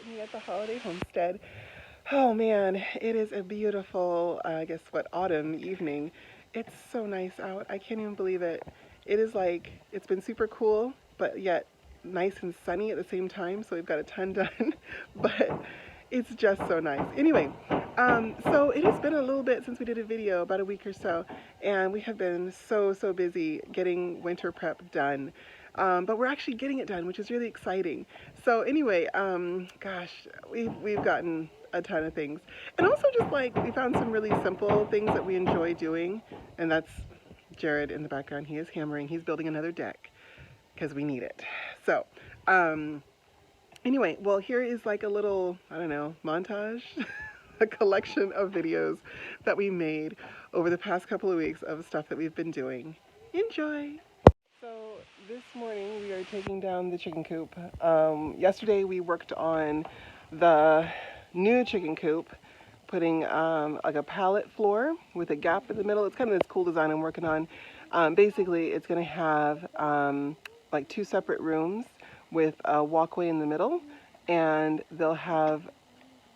Brittany at the Holiday Homestead. Oh man, it is a beautiful, I guess what, autumn evening. It's so nice out. I can't even believe it. It is like, it's been super cool, but yet nice and sunny at the same time, so we've got a ton done, but it's just so nice. Anyway, so it has been a little bit since we did a video, about a week or so, and we have been so busy getting winter prep done. But we're actually getting it done, which is really exciting. So anyway, gosh, we've gotten a ton of things. And also just like, we found some really simple things that we enjoy doing. And that's Jared in the background. He is hammering. He's building another deck because we need it. So, anyway, well, here is like a little, I don't know, montage, a collection of videos that we made over the past couple of weeks of stuff that we've been doing. Enjoy! So this morning we are taking down the chicken coop. Yesterday we worked on the new chicken coop, putting like a pallet floor with a gap in the middle. It's kind of this cool design I'm working on. Basically it's going to have like 2 separate rooms with a walkway in the middle, and they'll have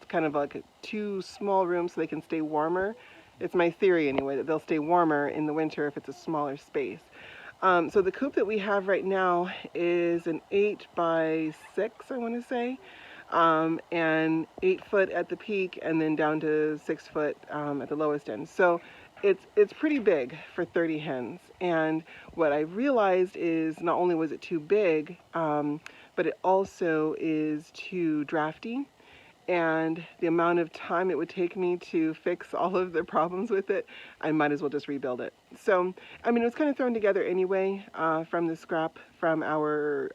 kind of like 2 small rooms so they can stay warmer. It's my theory anyway, that they'll stay warmer in the winter if it's a smaller space. So the coop that we have right now is an 8 by 6, I want to say, and 8 foot at the peak, and then down to 6 foot at the lowest end. So it's pretty big for 30 hens. And what I realized is not only was it too big, but it also is too drafty. And the amount of time it would take me to fix all of the problems with it, I might as well just rebuild it. So, I mean, it was kind of thrown together anyway from the scrap from our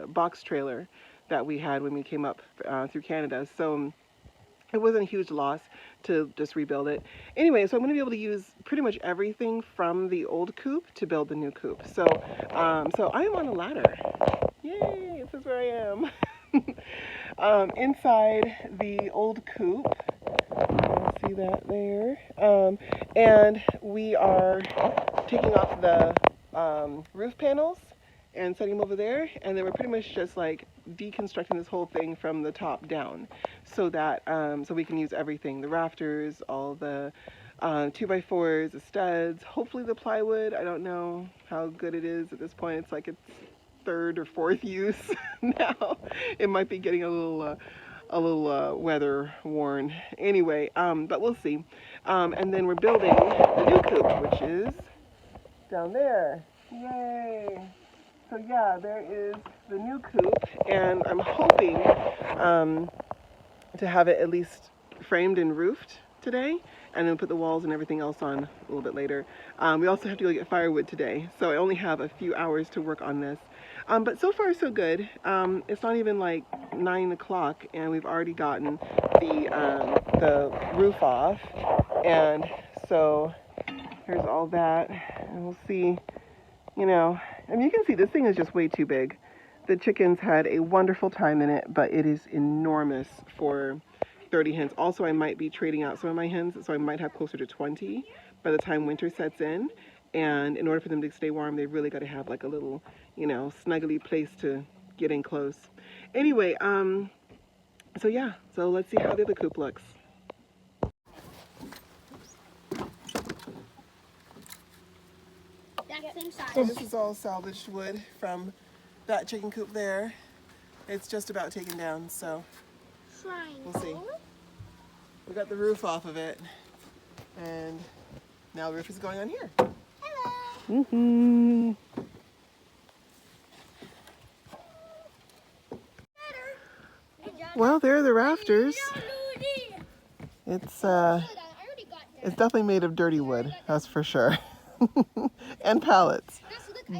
box trailer that we had when we came up through Canada. So it wasn't a huge loss to just rebuild it. Anyway, so I'm going to be able to use pretty much everything from the old coop to build the new coop. So, so I am on a ladder. Yay, this is where I am. Inside the old coop, see that there, and we are taking off the roof panels and setting them over there, and then we're pretty much just like deconstructing this whole thing from the top down, so that so we can use everything, the rafters, all the 2x4s, the studs, hopefully the plywood. I don't know how good it is at this point. It's like it's 3rd or 4th use now. It might be getting a little weather worn. Anyway, but we'll see. And then we're building the new coop, which is down there. Yay! So yeah, there is the new coop, and I'm hoping to have it at least framed and roofed today, and then put the walls and everything else on a little bit later. We also have to go get firewood today, so I only have a few hours to work on this. But so far so good. It's not even like 9 o'clock, and we've already gotten the roof off, and so here's all that, and we'll see. You know, I mean, you can see this thing is just way too big. The chickens had a wonderful time in it, but it is enormous for 30 hens. Also, I might be trading out some of my hens, so I might have closer to 20 by the time winter sets in. And in order for them to stay warm, they've really got to have like a little, you know, snuggly place to get in close. Anyway, so yeah, so let's see how the other coop looks. So this is all salvaged wood from that chicken coop there. It's just about taken down, so we'll see. We got the roof off of it, and now the roof is going on here. Hello. Mm-hmm. Well, there are the rafters. It's definitely made of dirty wood, that's for sure. And pallets,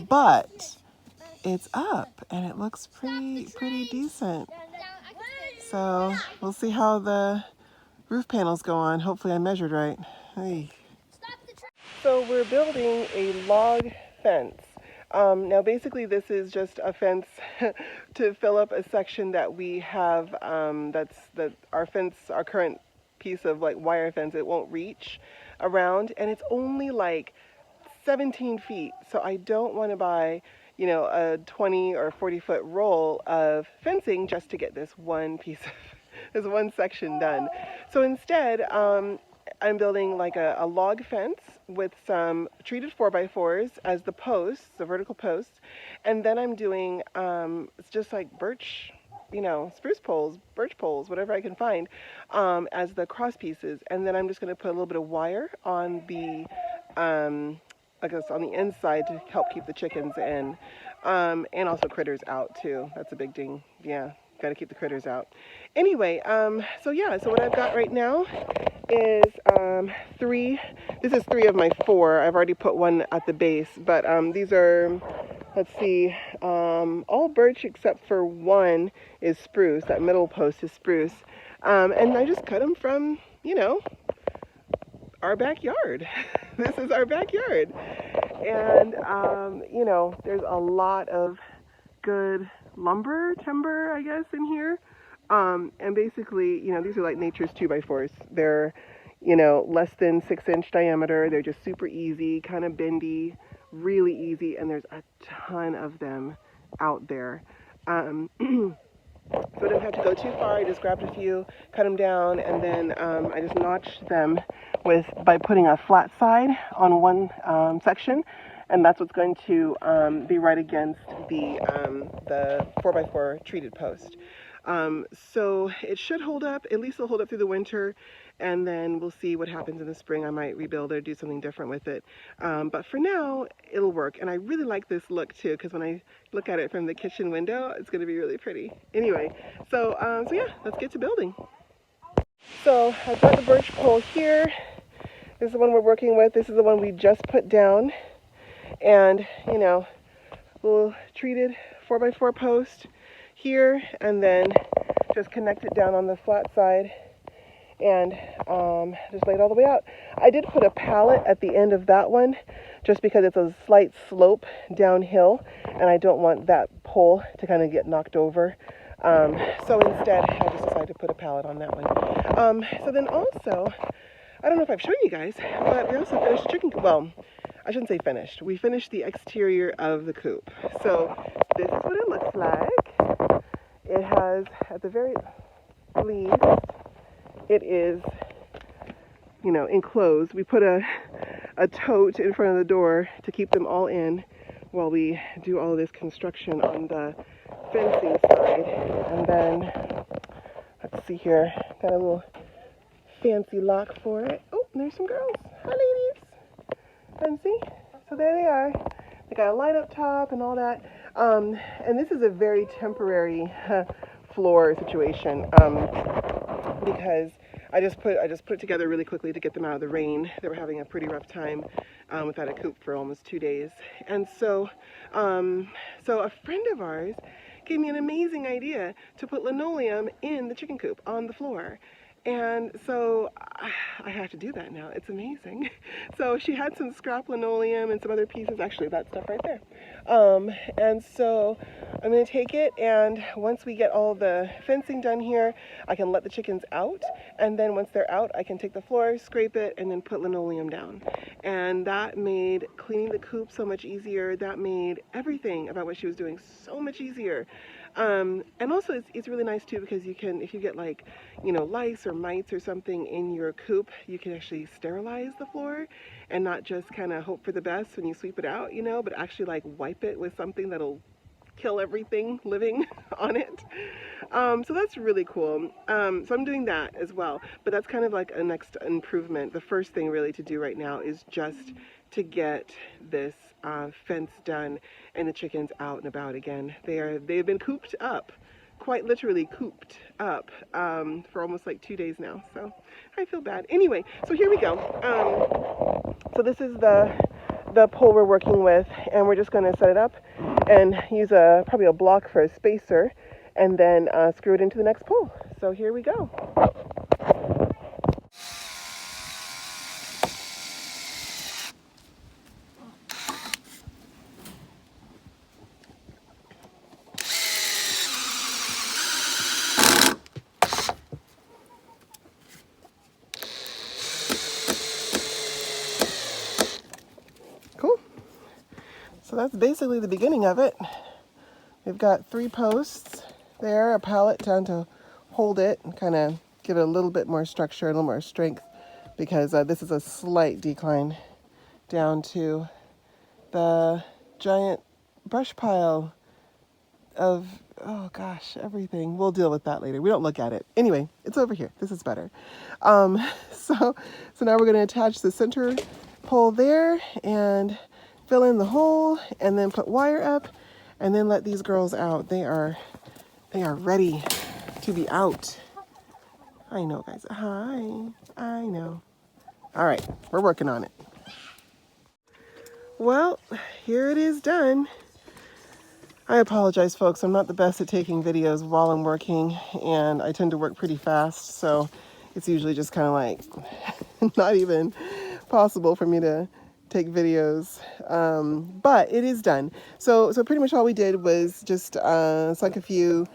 but it's up and it looks pretty decent. So we'll see how the roof panels go on. Hopefully I measured right. Hey. So we're building a log fence. Now basically this is just a fence to fill up a section that we have, our current piece of like wire fence, it won't reach around, and it's only like 17 feet, so I don't want to buy, you know, a 20 or 40-foot roll of fencing just to get this one piece of this one section done. So instead, I'm building like a log fence with some treated 4x4s as the posts, the vertical posts, and then I'm doing it's just like birch, you know, spruce poles, birch poles, whatever I can find, as the cross pieces, and then I'm just going to put a little bit of wire on the I guess on the inside to help keep the chickens in, and also critters out too. That's a big thing. Yeah, got to keep the critters out. Anyway, so yeah, so what I've got right now is three. This is three of my four. I've already put one at the base, but these are, let's see, all birch except for one is spruce. That middle post is spruce, and I just cut them from, you know, our backyard. This is our backyard, and you know, there's a lot of good timber, I guess, in here. And basically, you know, these are like nature's 2x4s. They're, you know, less than 6-inch diameter. They're just super easy, kind of bendy, really easy, and there's a ton of them out there. So I didn't have to go too far. I just grabbed a few, cut them down, and then I just notched them by putting a flat side on one section, and that's what's going to be right against the 4x4 treated post. So it should hold up. At least it'll hold up through the winter, and then we'll see what happens in the spring. I might rebuild or do something different with it. But for now, it'll work. And I really like this look too, because when I look at it from the kitchen window, it's going to be really pretty. Anyway, so yeah, let's get to building. So I've got the birch pole here. This is the one we're working with. This is the one we just put down. And, you know, little treated 4x4 post here, and then just connect it down on the flat side and just lay it all the way out. I did put a pallet at the end of that one just because it's a slight slope downhill and I don't want that pole to kind of get knocked over. So instead I just decided to put a pallet on that one. So then also, I don't know if I've shown you guys, but we also finished the chicken coop. Well, I shouldn't say finished. We finished the exterior of the coop. So this is what it looks like. It has, at the very least, it is, you know, enclosed. We put a tote in front of the door to keep them all in while we do all of this construction on the fencing side. And then, let's see here, got a little fancy lock for it. Oh, there's some girls. Hi, ladies. And see, so there they are. They got a light up top and all that. And this is a very temporary floor situation because I just put it together really quickly to get them out of the rain. They were having a pretty rough time without a coop for almost 2 days. And so a friend of ours gave me an amazing idea to put linoleum in the chicken coop on the floor. And so I have to do that now. It's amazing. So she had some scrap linoleum and some other pieces, actually that stuff right there. And so I'm going to take it, and once we get all the fencing done here, I can let the chickens out. And then once they're out, I can take the floor, scrape it, and then put linoleum down. And that made cleaning the coop so much easier. That made everything about what she was doing so much easier. And also it's really nice too, because you can, if you get like, you know, lice or mites or something in your coop, you can actually sterilize the floor and not just kind of hope for the best when you sweep it out, you know, but actually like wipe it with something that'll kill everything living on it. So that's really cool. So I'm doing that as well, but that's kind of like a next improvement. The first thing really to do right now is just to get this fence done and the chickens out and about again. They've been cooped up, quite literally cooped up for almost like 2 days now, so I feel bad. Anyway, so here we go. So this is the pole we're working with, and we're just going to set it up and use probably a block for a spacer, and then screw it into the next pole. So here we go. So that's basically the beginning of it. We've got 3 posts there, a pallet down to hold it and kind of give it a little bit more structure, a little more strength, because this is a slight decline down to the giant brush pile of, oh gosh, everything. We'll deal with that later. We don't look at it. Anyway, it's over here. This is better. So now we're going to attach the center pole there and fill in the hole and then put wire up and then let these girls out. They are ready to be out. I know, guys. Hi. I know. All right, we're working on it. Well, here it is done. I apologize, folks. I'm not the best at taking videos while I'm working, and I tend to work pretty fast, so it's usually just kind of like not even possible for me to take videos. But it is done. So pretty much all we did was just sunk a few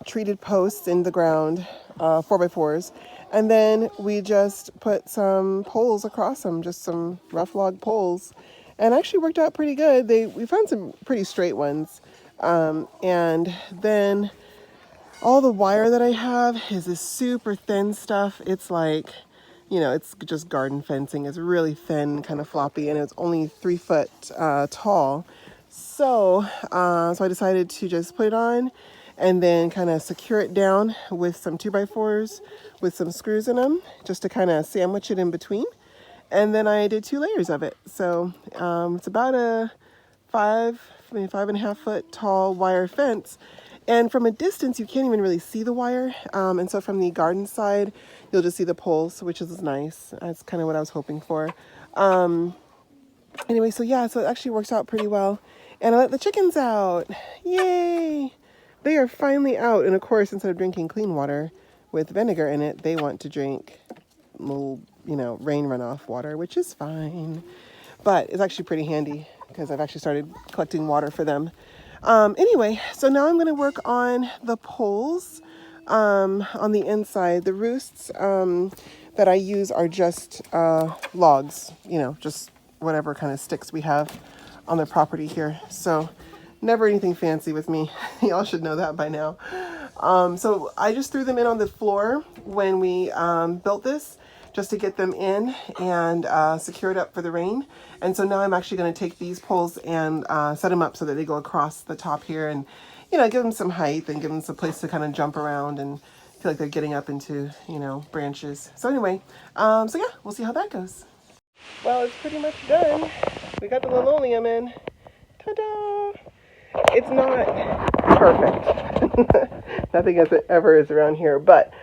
treated posts in the ground, 4x4s, and then we just put some poles across them, just some rough log poles, and actually worked out pretty good. We found some pretty straight ones, and then all the wire that I have is this super thin stuff. It's like, you know, it's just garden fencing. It's really thin, kind of floppy, and it's only 3 foot tall. So I decided to just put it on and then kind of secure it down with some 2x4s with some screws in them, just to kind of sandwich it in between. And then I did 2 layers of it. So it's about a 5.5 foot tall wire fence. And from a distance, you can't even really see the wire. And so from the garden side, you'll just see the poles, which is nice. That's kind of what I was hoping for. Anyway, so yeah, so it actually works out pretty well. And I let the chickens out. Yay! They are finally out. And of course, instead of drinking clean water with vinegar in it, they want to drink little, you know, rain runoff water, which is fine. But it's actually pretty handy because I've actually started collecting water for them. Anyway, so now I'm going to work on the poles on the inside. The roosts that I use are just logs, you know, just whatever kind of sticks we have on the property here. So never anything fancy with me. Y'all should know that by now. So I just threw them in on the floor when we built this, just to get them in and secure it up for the rain. And so now I'm actually going to take these poles and set them up so that they go across the top here and, you know, give them some height and give them some place to kind of jump around and feel like they're getting up into, you know, branches. So anyway, so yeah, we'll see how that goes. Well, it's pretty much done. We got the linoleum in. Ta-da! It's not perfect. Nothing as it ever is around here, but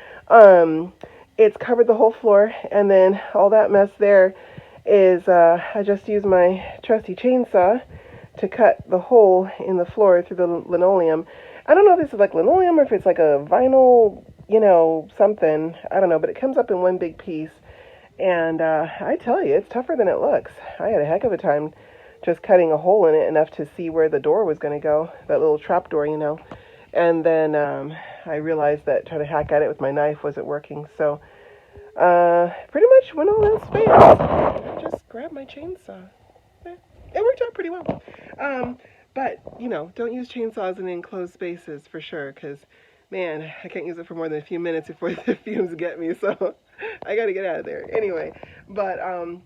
it's covered the whole floor, and then all that mess there is I just used my trusty chainsaw to cut the hole in the floor through the linoleum. I don't know if this is like linoleum or if it's like a vinyl, you know, something. I don't know, but it comes up in one big piece, and I tell you, it's tougher than it looks. I had a heck of a time just cutting a hole in it enough to see where the door was going to go, that little trap door, you know. And then I realized that trying to hack at it with my knife wasn't working. So pretty much when all else fails, I just grabbed my chainsaw. It worked out pretty well. But, you know, don't use chainsaws in enclosed spaces for sure, because, man, I can't use it for more than a few minutes before the fumes get me. So I got to get out of there. Anyway, but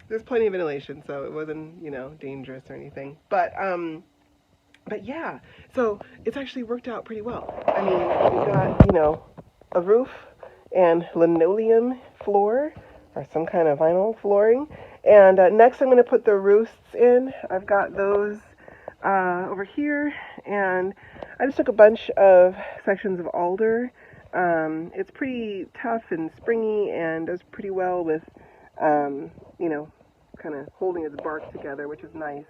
there's plenty of ventilation, so it wasn't, you know, dangerous or anything. But yeah, so it's actually worked out pretty well. I mean, we got, you know, a roof and linoleum floor or some kind of vinyl flooring. And next I'm going to put the roosts in. I've got those over here, and I just took a bunch of sections of alder. It's pretty tough and springy and does pretty well with, you know, kind of holding its bark together, which is nice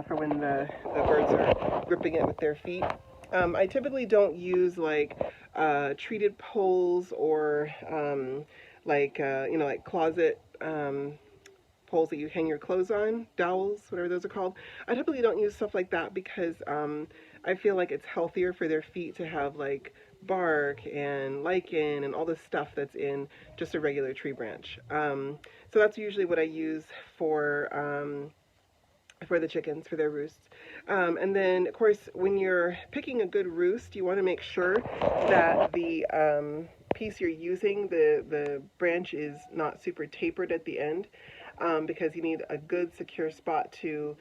for when the birds are gripping it with their feet. I typically don't use like treated poles or like, you know, like closet poles that you hang your clothes on, dowels, whatever those are called. I typically don't use stuff like that because I feel like it's healthier for their feet to have like bark and lichen and all the stuff that's in just a regular tree branch. So that's usually what I use for for the chickens for their roosts. And then, of course, when you're picking a good roost, you want to make sure that the piece you're using, the branch, is not super tapered at the end, because you need a good secure spot to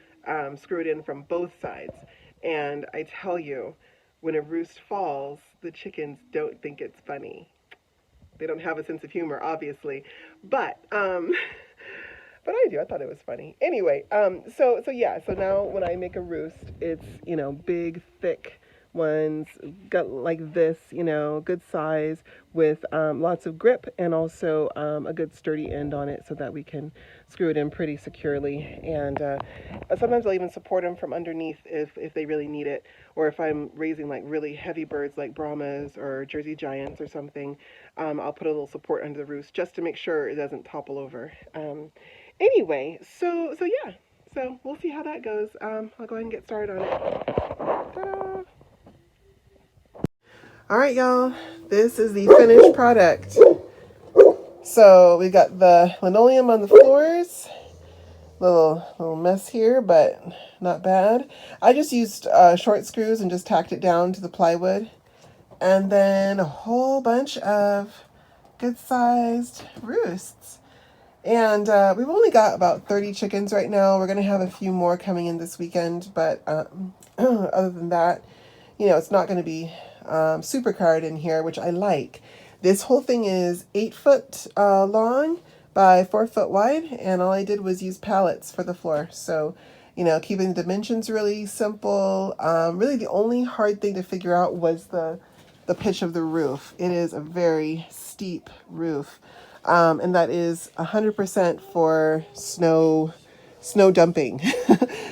screw it in from both sides. And I tell you, when a roost falls, the chickens don't think it's funny. They don't have a sense of humor, obviously, but but I do. I thought it was funny. Anyway, so yeah. So now when I make a roost, it's, big, thick ones, got like this, good size, with lots of grip, and also a good sturdy end on it, so that we can screw it in pretty securely. And sometimes I'll even support them from underneath if they really need it, or if I'm raising like really heavy birds like Brahmas or Jersey Giants or something, I'll put a little support under the roost just to make sure it doesn't topple over. Anyway, so yeah, so we'll see how that goes. I'll go ahead and get started on it. Ta-da! All right, y'all, this is the finished product. So we got the linoleum on the floors. Little mess here, but not bad. I just used short screws and just tacked it down to the plywood. And then a whole bunch of good-sized roosts. And we've only got about 30 chickens right now. We're going to have a few more coming in this weekend, but other than that, it's not going to be super crowded in here, which I like. This whole thing is 8 foot long by 4 foot wide, and all I did was use pallets for the floor. So, keeping the dimensions really simple. Really the only hard thing to figure out was the pitch of the roof. It is a very steep roof. And that is 100% for snow dumping,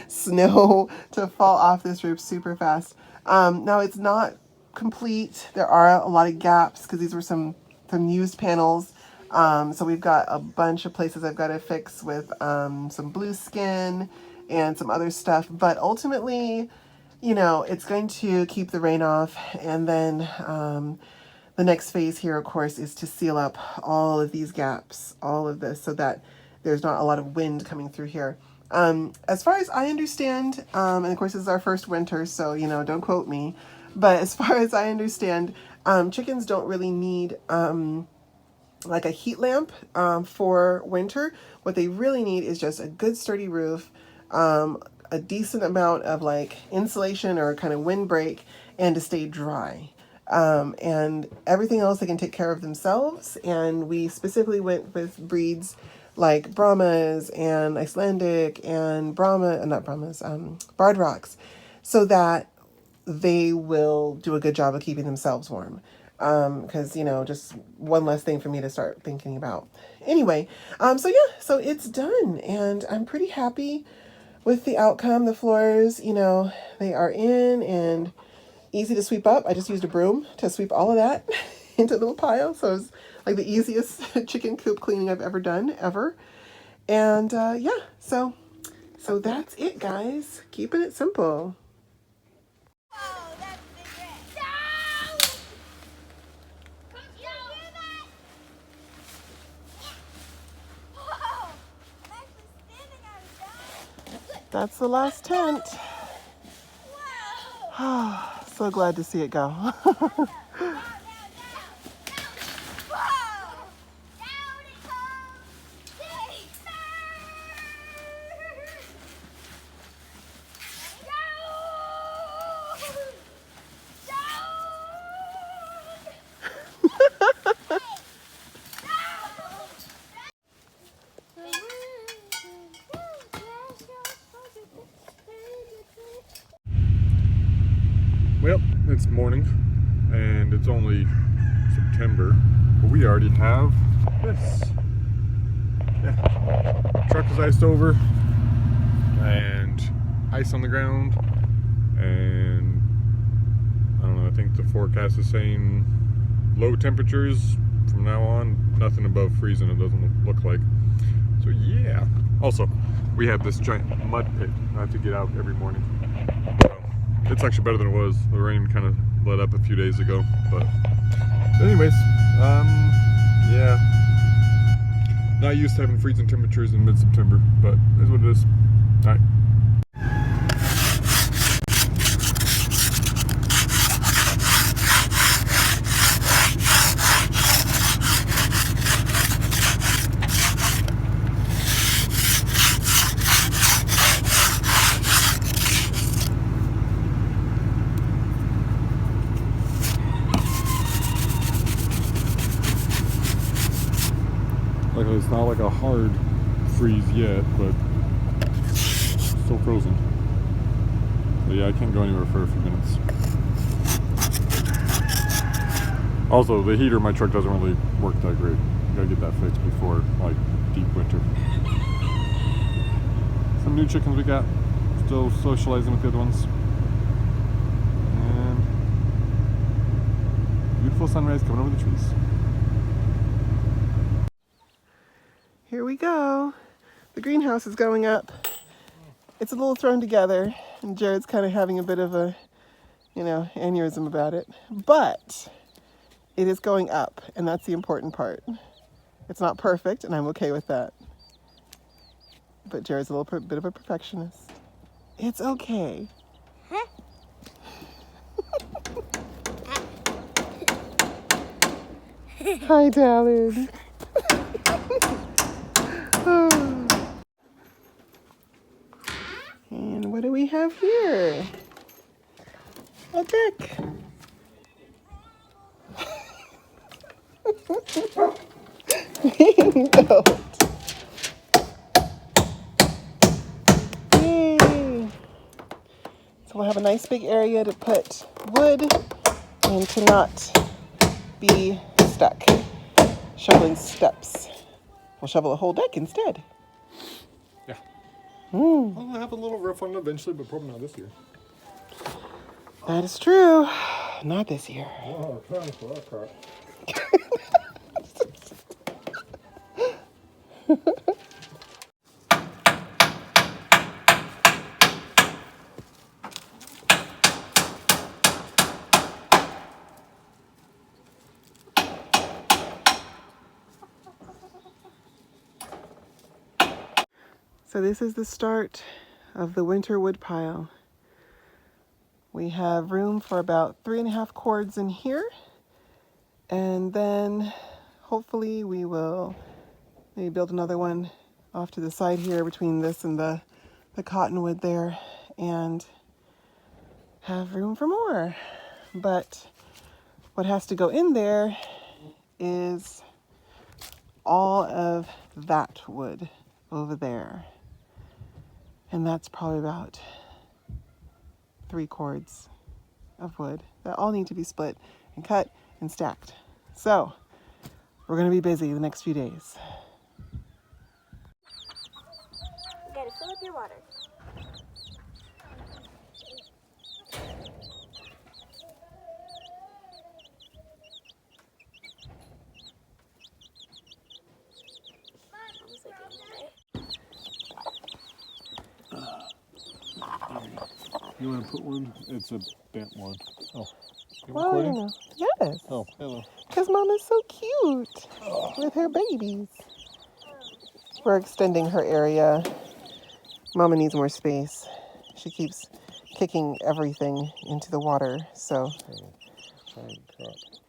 snow to fall off this roof super fast. Now it's not complete. There are a lot of gaps because these were some used panels. So we've got a bunch of places I've got to fix with some blue skin and some other stuff. But ultimately, it's going to keep the rain off. And then the next phase here, of course, is to seal up all of these gaps, all of this, so that there's not a lot of wind coming through here. As far as I understand, and of course this is our first winter, so, don't quote me, but as far as I understand, chickens don't really need like a heat lamp for winter. What they really need is just a good sturdy roof, a decent amount of like insulation or kind of windbreak, and to stay dry. And everything else they can take care of themselves. And we specifically went with breeds like Brahmas and Icelandic and Barred Rocks, so that they will do a good job of keeping themselves warm. Because, just one less thing for me to start thinking about. Anyway, so yeah, so it's done, and I'm pretty happy with the outcome. The floors, they are in and easy to sweep up. I just used a broom to sweep all of that into a little pile. So it was like the easiest chicken coop cleaning I've ever done, ever. And yeah, so that's it, guys. Keeping it simple. Oh, that's the great. No! Could you do that? Yeah. Whoa! I'm actually standing on it. That's the last tent. Whoa! So glad to see it go. Whoa! Down it comes! Well, it's morning, and it's only September, but we already have this. Yeah, truck is iced over, and ice on the ground, and I don't know, I think the forecast is saying low temperatures from now on, nothing above freezing, it doesn't look like. So yeah. Also, we have this giant mud pit I have to get out every morning. It's actually better than it was. The rain kind of let up a few days ago, but anyways, yeah, not used to having freezing temperatures in mid-September, but that's what it is. All right. It's not like a hard freeze yet, but still frozen. But yeah, I can't go anywhere for a few minutes. Also, the heater in my truck doesn't really work that great. Gotta get that fixed before like deep winter. Some new chickens we got. Still socializing with the other ones. And beautiful sunrise coming over the trees. Here we go. The greenhouse is going up. It's a little thrown together, and Jared's kind of having a bit of a, aneurysm about it. But it is going up, and that's the important part. It's not perfect, and I'm okay with that. But Jared's a little bit of a perfectionist. It's okay. Hi, darling. And what do we have here? A deck. No. Yay. So we'll have a nice big area to put wood and to not be stuck shoveling steps. We'll shovel a whole deck instead. Yeah. Mm. I'll have a little roof on it eventually, but probably not this year. That is true. Not this year. Oh, trying for that crap. So this is the start of the winter wood pile. We have room for about 3.5 cords in here. And then hopefully we will maybe build another one off to the side here between this and the cottonwood there and have room for more. But what has to go in there is all of that wood over there. And that's probably about 3 cords of wood that all need to be split and cut and stacked. So we're going to be busy the next few days. You gotta fill up your water. You want to put one? It's a bent one. Oh. You Well, recording? yes. Oh, hello. Because Mama's so cute with her babies. We're extending her area. Mama needs more space. She keeps kicking everything into the water, so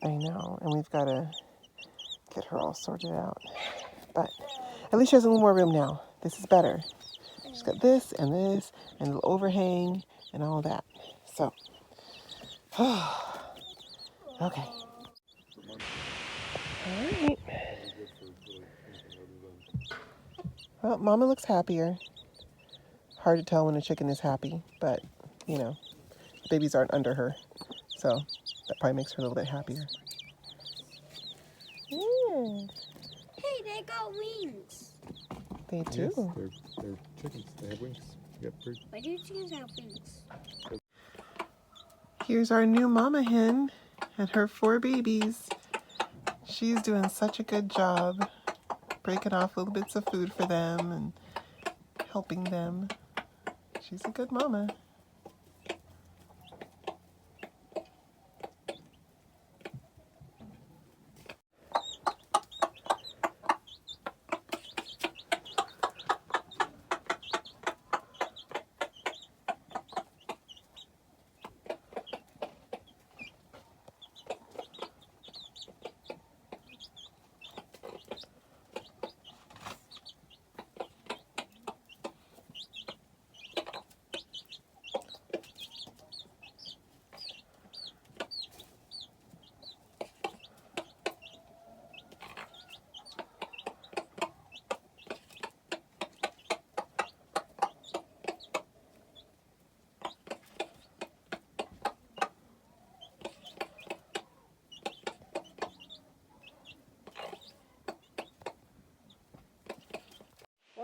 I know, and we've got to get her all sorted out. But at least she has a little more room now. This is better. She's got this and a little overhang and all that. So, okay. All right. Well, Mama looks happier. Hard to tell when a chicken is happy, but, babies aren't under her. So that probably makes her a little bit happier. Yeah. Hey, they got wings. They do. Yes, they're chickens. They have wings. Yep, Why do chickens have wings? Here's our new mama hen and her 4 babies. She's doing such a good job breaking off little bits of food for them and helping them. She's a good mama.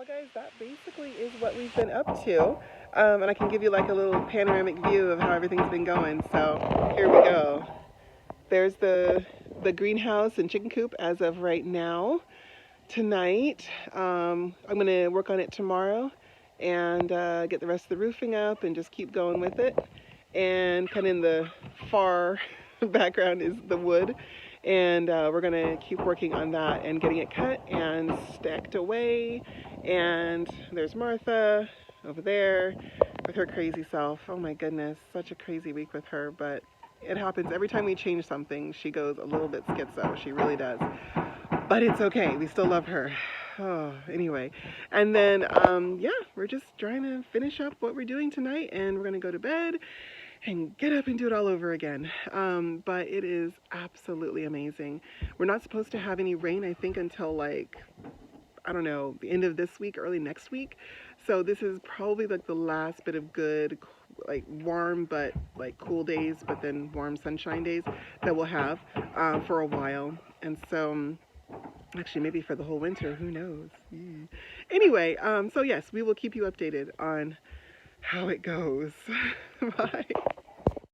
Well, guys, that basically is what we've been up to. And I can give you like a little panoramic view of how everything's been going. So here we go. There's the greenhouse and chicken coop as of right now. Tonight, I'm going to work on it tomorrow and get the rest of the roofing up and just keep going with it. And kind of in the far background is the wood. And we're going to keep working on that and getting it cut and stacked away. And there's Martha over there with her crazy self. Oh my goodness, such a crazy week with her, but it happens every time we change something. She goes a little bit schizo, she really does. But it's okay, we still love her. Oh, anyway, and then yeah, we're just trying to finish up what we're doing tonight, and we're gonna go to bed and get up and do it all over again. But it is absolutely amazing. We're not supposed to have any rain, I think, until like, I don't know, the end of this week, early next week. So this is probably like the last bit of good, like warm but like cool days, but then warm sunshine days that we'll have for a while. And so actually maybe for the whole winter, who knows. Anyway, so yes, we will keep you updated on how it goes. Bye.